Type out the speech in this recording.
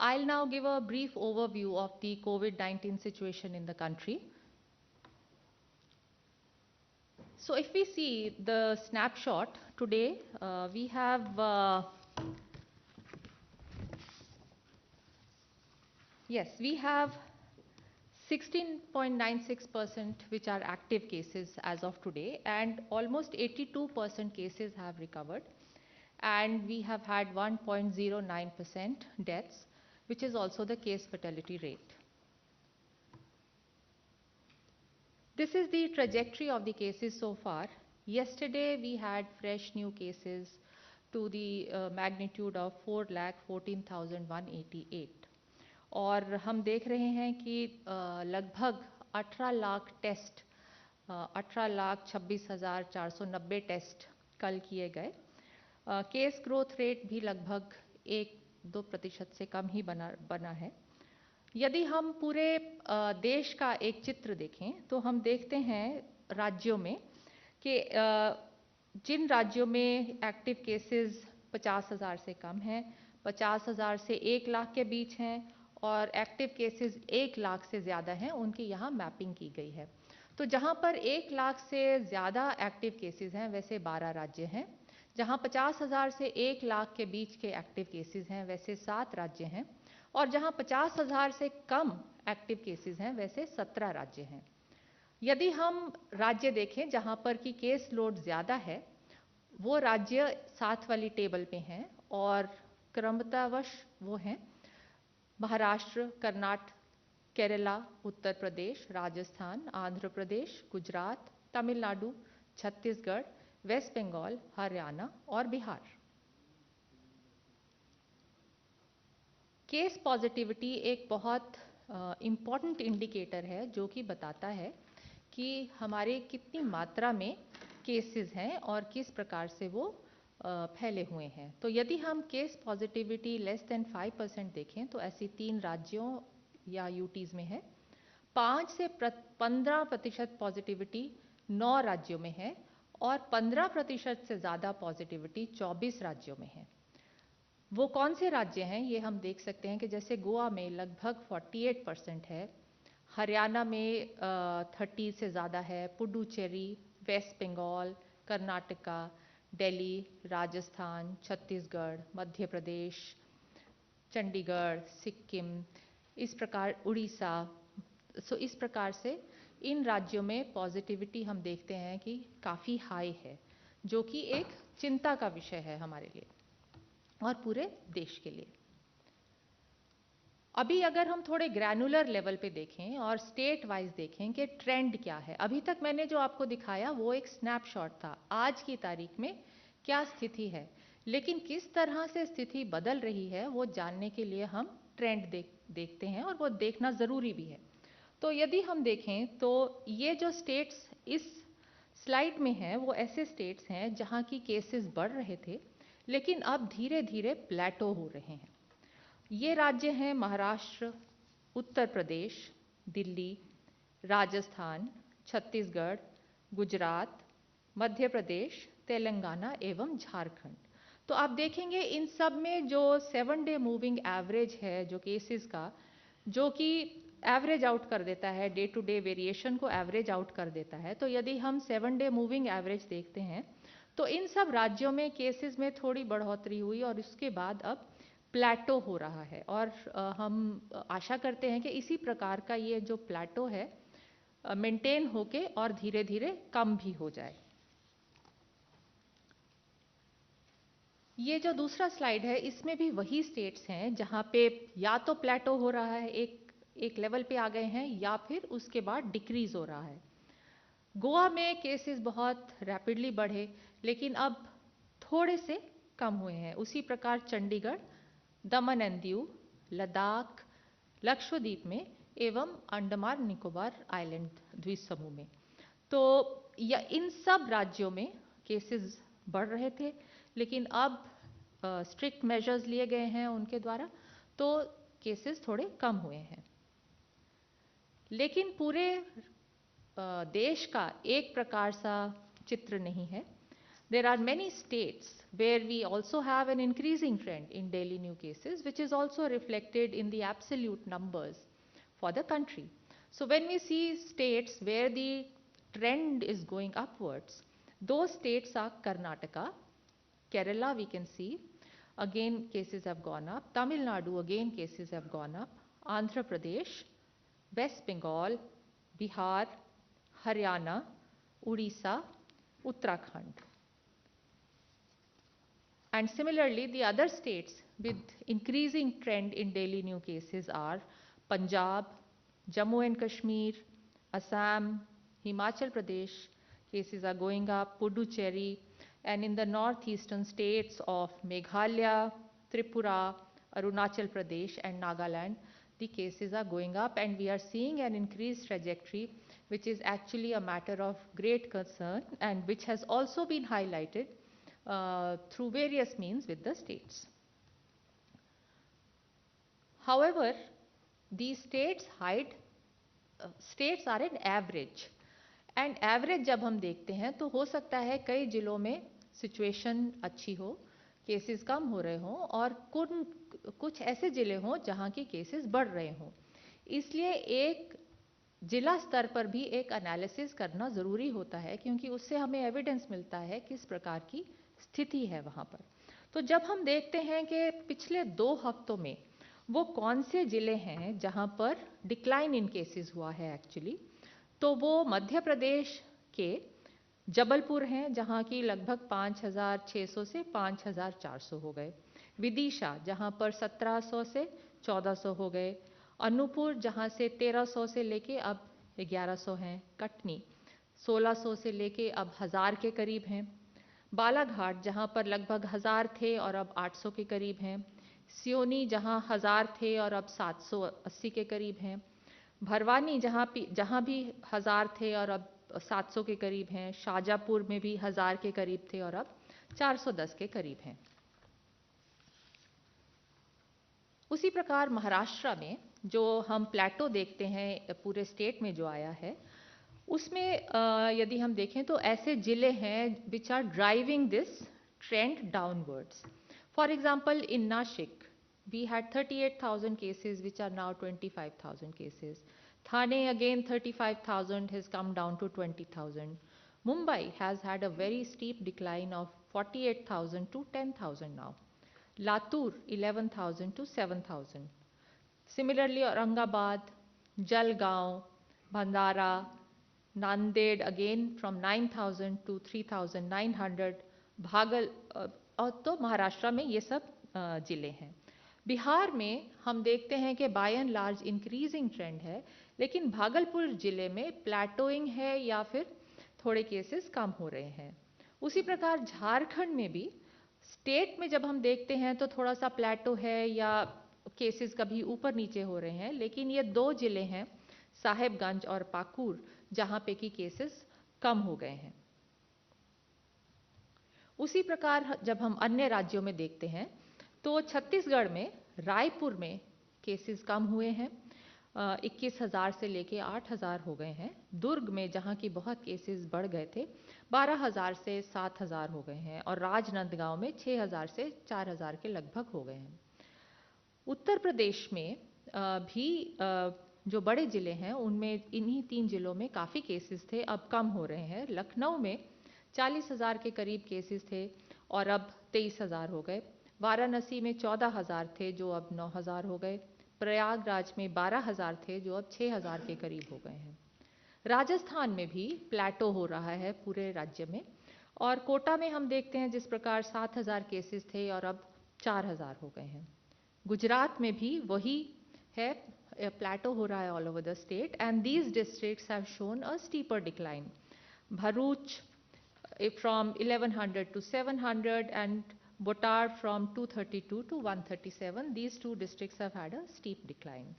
I'll now give a brief overview of the COVID-19 situation in the country. So if we see the snapshot today, we have 16.96% which are active cases as of today, and almost 82% cases have recovered, and we have had 1.09% deaths, which is also the case fatality rate. This is the trajectory of the cases so far. Yesterday we had fresh new cases to the magnitude of 4,14,188, और हम देख रहे हैं कि लगभग 18 lakh test 18,26,490 test कल किए गए. केस ग्रोथ रेट भी लगभग 1-2% से कम ही बना है. यदि हम पूरे देश का एक चित्र देखें तो हम देखते हैं राज्यों में कि जिन राज्यों में एक्टिव केसेस 50,000 से कम हैं, 50,000 से 1 लाख के बीच हैं, और एक्टिव केसेस 1 लाख से ज़्यादा हैं, उनकी यहाँ मैपिंग की गई है. तो जहाँ पर 1 लाख से ज़्यादा एक्टिव केसेस हैं वैसे 12 राज्य हैं. जहाँ 50,000 से 1 लाख के बीच के एक्टिव केसेस हैं वैसे 7 राज्य हैं, और जहाँ 50,000 से कम एक्टिव केसेस हैं वैसे 17 राज्य हैं. यदि हम राज्य देखें जहाँ पर कि केस लोड ज़्यादा है, वो राज्य 7 वाली टेबल पे हैं, और क्रमतावश वो हैं महाराष्ट्र, कर्नाटक, केरला, उत्तर प्रदेश, राजस्थान, आंध्र प्रदेश, गुजरात, तमिलनाडु, छत्तीसगढ़, वेस्ट बंगाल, हरियाणा और बिहार. केस पॉजिटिविटी एक बहुत इम्पॉर्टेंट इंडिकेटर है जो कि बताता है कि हमारे कितनी मात्रा में केसेस हैं और किस प्रकार से वो फैले हुए हैं. तो यदि हम केस पॉजिटिविटी लेस देन 5% देखें तो ऐसी 3 राज्यों या यूटीज़ में है. 5 से 15% पॉजिटिविटी 9 राज्यों में है, और 15% से ज़्यादा पॉजिटिविटी 24 राज्यों में है. वो कौन से राज्य हैं ये हम देख सकते हैं कि जैसे गोवा में लगभग 48% है, हरियाणा में 30 से ज़्यादा है, पुडुचेरी, वेस्ट बंगाल, कर्नाटका, दिल्ली, राजस्थान, छत्तीसगढ़, मध्य प्रदेश, चंडीगढ़, सिक्किम, इस प्रकार उड़ीसा. सो इस प्रकार से इन राज्यों में पॉजिटिविटी हम देखते हैं कि काफ़ी हाई है, जो कि एक चिंता का विषय है हमारे लिए और पूरे देश के लिए. अभी अगर हम थोड़े ग्रैनुलर लेवल पे देखें और स्टेट वाइज देखें कि ट्रेंड क्या है. अभी तक मैंने जो आपको दिखाया वो एक स्नैपशॉट था, आज की तारीख में क्या स्थिति है, लेकिन किस तरह से स्थिति बदल रही है वो जानने के लिए हम ट्रेंड देखते हैं, और वो देखना ज़रूरी भी है. तो यदि हम देखें तो ये जो स्टेट्स इस स्लाइड में हैं वो ऐसे स्टेट्स हैं जहाँ की केसेस बढ़ रहे थे लेकिन अब धीरे धीरे प्लेटो हो रहे हैं. ये राज्य हैं महाराष्ट्र, उत्तर प्रदेश, दिल्ली, राजस्थान, छत्तीसगढ़, गुजरात, मध्य प्रदेश, तेलंगाना एवं झारखंड. तो आप देखेंगे इन सब में जो 7-डे मूविंग एवरेज है जो केसेस का, जो कि एवरेज आउट कर देता है, डे टू डे वेरिएशन को एवरेज आउट कर देता है. तो यदि हम 7-डे मूविंग एवरेज देखते हैं तो इन सब राज्यों में केसेस में थोड़ी बढ़ोतरी हुई और उसके बाद अब प्लेटो हो रहा है, और हम आशा करते हैं कि इसी प्रकार का ये जो प्लेटो है मेंटेन होके और धीरे धीरे कम भी हो जाए. ये जो दूसरा स्लाइड है इसमें भी वही स्टेट्स हैं जहाँ पे या तो प्लेटो हो रहा है, एक लेवल पे आ गए हैं, या फिर उसके बाद डिक्रीज हो रहा है. गोवा में केसेस बहुत रैपिडली बढ़े लेकिन अब थोड़े से कम हुए हैं. उसी प्रकार चंडीगढ़, दमन एंड दीव, लद्दाख, लक्षद्वीप में एवं अंडमान निकोबार आइलैंड द्वीप समूह में. तो इन सब राज्यों में केसेस बढ़ रहे थे लेकिन अब स्ट्रिक्ट मेजर्स लिए गए हैं उनके द्वारा, तो केसेस थोड़े कम हुए हैं. लेकिन पूरे देश का एक प्रकार सा चित्र नहीं है. There are many states where we also have an increasing trend in daily new cases, which is also reflected in the absolute numbers for the country. So when we see states where the trend is going upwards, those states are Karnataka, Kerala we can see, again cases have gone up, Tamil Nadu again cases have gone up, Andhra Pradesh, West Bengal, Bihar, Haryana, Odisha, Uttarakhand. And similarly, the other states with increasing trend in daily new cases are Punjab, Jammu and Kashmir, Assam, Himachal Pradesh, cases are going up, Puducherry, and in the northeastern states of Meghalaya, Tripura, Arunachal Pradesh, and Nagaland, the cases are going up, and we are seeing an increased trajectory, which is actually a matter of great concern and which has also been highlighted through various means with the states. However, these states are an average, and average जब हम देखते हैं तो हो सकता है कई जिलों में सिचुएशन अच्छी हो, केसेस कम हो रहे हों और कुछ ऐसे जिले हों जहां की केसेस बढ़ रहे हों। इसलिए एक जिला स्तर पर भी एक एनालिसिस करना ज़रूरी होता है, क्योंकि उससे हमें एविडेंस मिलता है किस प्रकार की स्थिति है वहाँ पर। तो जब हम देखते हैं कि पिछले 2 हफ्तों में वो कौन से जिले हैं जहाँ पर डिक्लाइन इन केसेस हुआ है एक्चुअली, तो वो मध्य प्रदेश के जबलपुर हैं जहाँ की लगभग 5,600 से 5,400 हो गए, विदिशा जहाँ पर 1,700 से 1,400 हो गए, अनूपपुर जहाँ से 1,300 से लेके अब 1,100 हैं, कटनी 1,600 से लेके अब 1,000 के करीब हैं, बालाघाट जहाँ पर लगभग 1,000 थे और अब 800 के करीब हैं, सियोनी जहाँ 1,000 थे और अब 780 के करीब हैं, भरवानी जहाँ भी 1,000 थे और अब 700 के करीब हैं, शाजापुर में भी 1,000 के करीब थे और अब 410 के करीब हैं। उसी प्रकार महाराष्ट्र में जो हम प्लेटो देखते हैं पूरे स्टेट में जो आया है, उसमें यदि हम देखें तो ऐसे जिले हैं which are driving this trend downwards. For example in Nashik we had 38,000 cases which are now 25,000 cases. Thane again 35,000 has come down to 20,000. Mumbai has had a very steep decline of 48,000 to 10,000 now. Latur 11,000 to 7,000. Similarly Aurangabad, Jalgaon, Bhandara, Nanded again from 9,000 to 3,900. Bhagal और तो महाराष्ट्र में ये सब जिले हैं। बिहार में हम देखते हैं कि by and large increasing trend है, लेकिन भागलपुर जिले में प्लेटोइंग है या फिर थोड़े केसेस कम हो रहे हैं। उसी प्रकार झारखंड में भी स्टेट में जब हम देखते हैं तो थोड़ा सा प्लेटो है या केसेस कभी ऊपर नीचे हो रहे हैं, लेकिन ये 2 जिले हैं साहेबगंज और पाकुर जहाँ पे की केसेस कम हो गए हैं। उसी प्रकार जब हम अन्य राज्यों में देखते हैं तो छत्तीसगढ़ में रायपुर में केसेस कम हुए हैं, 21,000 से लेके 8,000 हो गए हैं। दुर्ग में जहां की बहुत केसेस बढ़ गए थे 12,000 से 7,000 हो गए हैं और राजनांदगांव में 6,000 से 4,000 के लगभग हो गए हैं। उत्तर प्रदेश में भी जो बड़े जिले हैं उनमें इन्हीं 3 जिलों में काफ़ी केसेस थे, अब कम हो रहे हैं। लखनऊ में 40,000 के करीब केसेस थे और अब 23,000 हो गए। वाराणसी में 14,000 थे जो अब 9,000 हो गए। प्रयागराज में 12,000 थे जो अब 6,000 के करीब हो गए हैं। राजस्थान में भी प्लेटो हो रहा है पूरे राज्य में, और कोटा में हम देखते हैं जिस प्रकार 7,000 केसेस थे और अब 4,000 हो गए हैं। गुजरात में भी वही है, प्लेटो हो रहा है all over the state and these districts have shown a steeper decline. Bharuch from 1100 to 700 and Botar from 232 to 137. These 2 districts have had a steep decline.